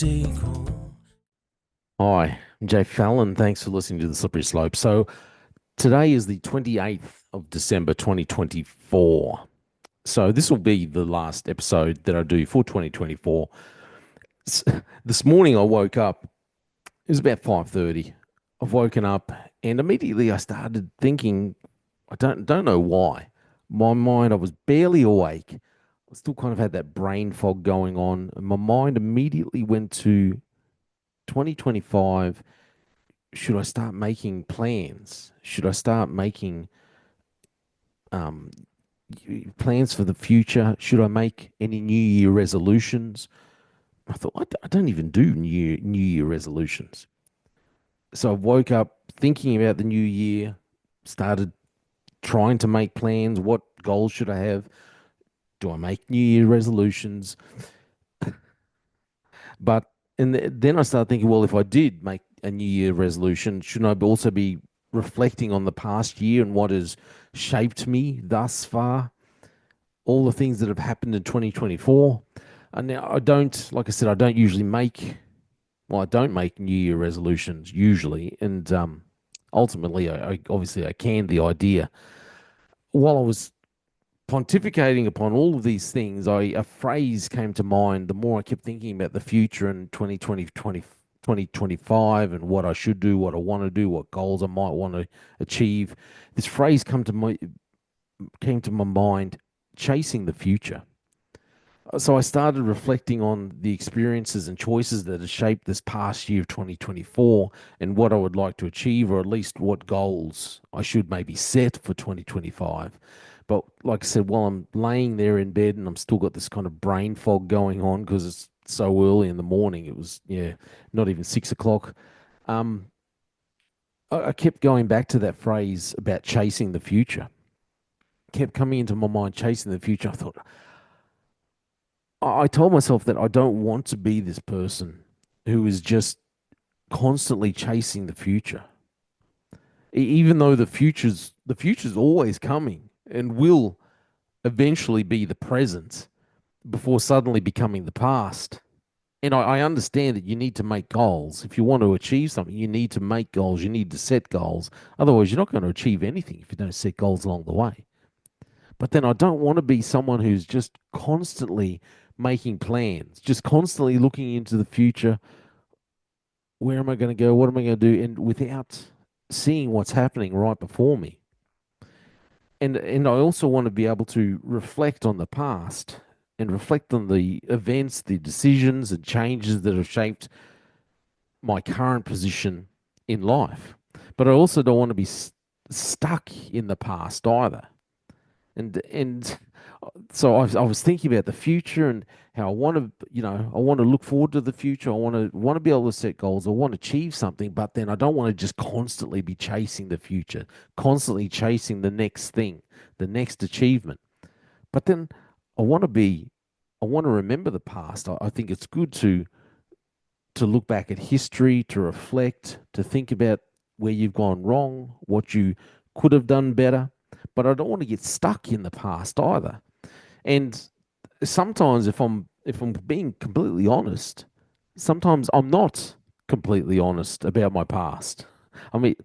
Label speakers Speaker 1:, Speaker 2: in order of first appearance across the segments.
Speaker 1: stay cool.
Speaker 2: Hi, I'm Jay Fallon. Thanks for listening to The Slippery Slope. So, today is the 28th of December, 2024. So, this will be the last episode that I do for 2024. S- This morning I woke up, it was about 5:30. I've woken up and immediately I started thinking, I don't know why. My mind, I was barely awake. I still kind of had that brain fog going on, and my mind immediately went to 2025. Should I start making plans? Should I start making um, plans for the future? Should I make any New Year resolutions? I thought I don't even do New Year resolutions. So I woke up thinking about the new year, started trying to make plans. What goals should I have? Do I make New Year resolutions? But then I started thinking, well, if I did make a New Year resolution, shouldn't I also be reflecting on the past year and what has shaped me thus far? All the things that have happened in 2024. And now like I said, I don't usually make, well, I don't make New Year resolutions usually. And ultimately, obviously, I canned the idea. While I was pontificating upon all of these things, a phrase came to mind the more I kept thinking about the future in 2025 and what I should do, what I want to do, what goals I might want to achieve. This phrase came to my mind, chasing the future. So I started reflecting on the experiences and choices that have shaped this past year of 2024 and what I would like to achieve, or at least what goals I should maybe set for 2025. But like I said, while I'm laying there in bed and I'm still got this kind of brain fog going on because it's so early in the morning, it was, yeah, not even 6 o'clock. Um, I kept going back to that phrase about chasing the future, kept coming into my mind, chasing the future. I thought, I told myself that I don't want to be this person who is just constantly chasing the future. Even though the future's always coming and will eventually be the present before suddenly becoming the past. And I understand that you need to make goals. If you want to achieve something, you need to make goals. You need to set goals. Otherwise, you're not going to achieve anything if you don't set goals along the way. But then I don't want to be someone who's just constantly making plans, just constantly looking into the future. Where am I going to go? What am I going to do? And without seeing what's happening right before me. And I also want to be able to reflect on the past and reflect on the events, the decisions and changes that have shaped my current position in life. But I also don't want to be stuck in the past either. And so I was thinking about the future and how I want to, I want to look forward to the future. I want to be able to set goals. I want to achieve something, but then I don't want to just constantly be chasing the future, constantly chasing the next thing, the next achievement. But then I want to be, I want to remember the past. I think it's good to look back at history, to reflect, to think about where you've gone wrong, what you could have done better. But I don't want to get stuck in the past either. And sometimes if I'm being completely honest, sometimes I'm not completely honest about my past. I mean,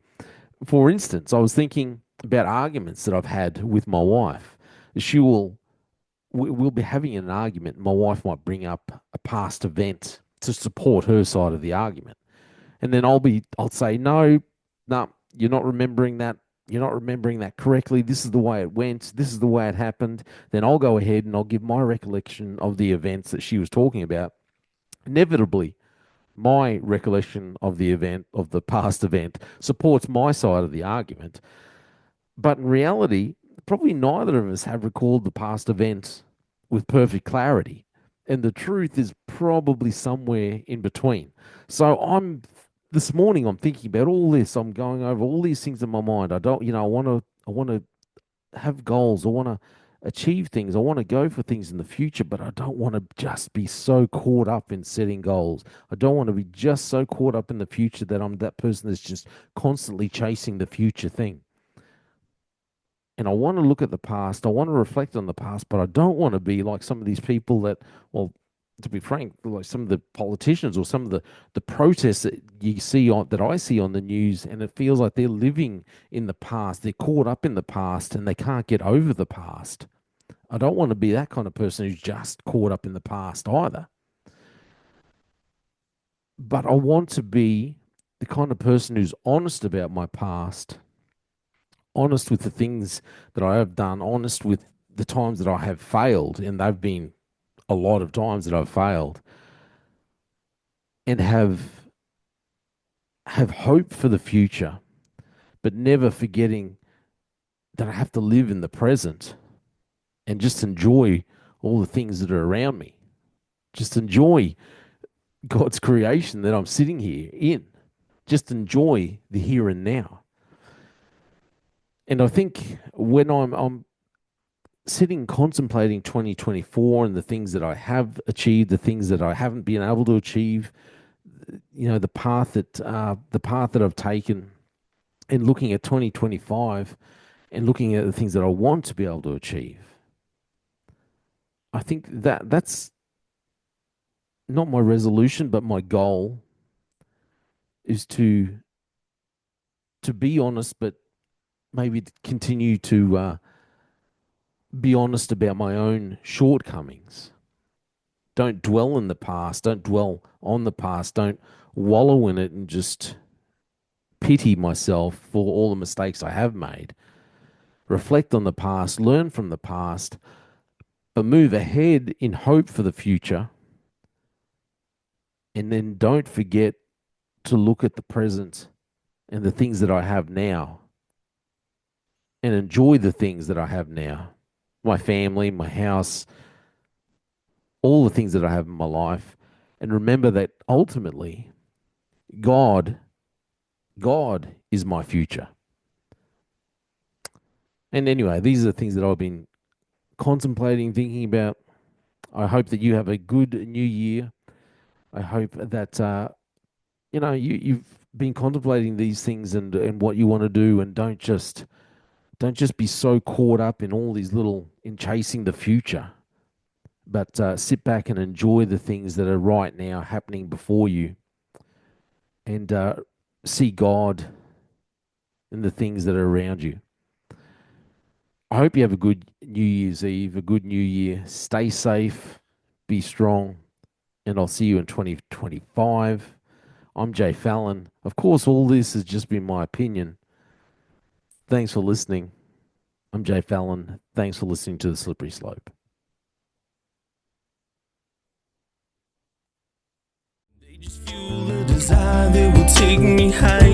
Speaker 2: for instance, I was thinking about arguments that I've had with my wife. She will we'll be having an argument. My wife might bring up a past event to support her side of the argument. And then I'll say, no, no, you're not remembering that. You're not remembering that correctly. This is the way it went. This is the way it happened. Then I'll go ahead and I'll give my recollection of the events that she was talking about. Inevitably, my recollection of the event, of the past event, supports my side of the argument. But in reality, probably neither of us have recalled the past event with perfect clarity. And the truth is probably somewhere in between. So this morning I'm thinking about all this. I'm going over all these things in my mind. I don't, I want to have goals. I want to achieve things. I want to go for things in the future, but I don't want to just be so caught up in setting goals. I don't want to be just so caught up in the future that I'm that person that's just constantly chasing the future thing. And I want to look at the past. I want to reflect on the past, but I don't want to be like some of these people that, well, to be frank, like some of the politicians or some of the protests that you see on that I see on the news, and it feels like they're living in the past. They're caught up in the past and they can't get over the past. I don't want to be that kind of person who's just caught up in the past either. But I want to be the kind of person who's honest about my past, honest with the things that I have done, honest with the times that I have failed, and they've been a lot of times that I've failed, and have hope for the future, but never forgetting that I have to live in the present and just enjoy all the things that are around me. Just enjoy God's creation that I'm sitting here in. Just enjoy the here and now. And I think when I'm sitting contemplating 2024 and the things that I have achieved, the things that I haven't been able to achieve, the path that I've taken, and looking at 2025 and looking at the things that I want to be able to achieve. I think that's not my resolution, but my goal is to be honest, but maybe to continue to be honest about my own shortcomings. Don't dwell in the past. Don't dwell on the past. Don't wallow in it and just pity myself for all the mistakes I have made. Reflect on the past, learn from the past, but move ahead in hope for the future. And then don't forget to look at the present and the things that I have now and enjoy the things that I have now. My family, my house, all the things that I have in my life. And remember that ultimately, God is my future. And anyway, these are the things that I've been contemplating, thinking about. I hope that you have a good new year. I hope that you've been contemplating these things and what you want to do, and don't just be so caught up in all these in chasing the future, but sit back and enjoy the things that are right now happening before you, and see God in the things that are around you. I hope you have a good New Year's Eve, a good New Year. Stay safe, be strong, and I'll see you in 2025. I'm Jay Fallon. Of course, all this has just been my opinion. Thanks for listening. I'm Jay Fallon. Thanks for listening to The Slippery Slope.
Speaker 1: They just fuel a desire that will take me higher.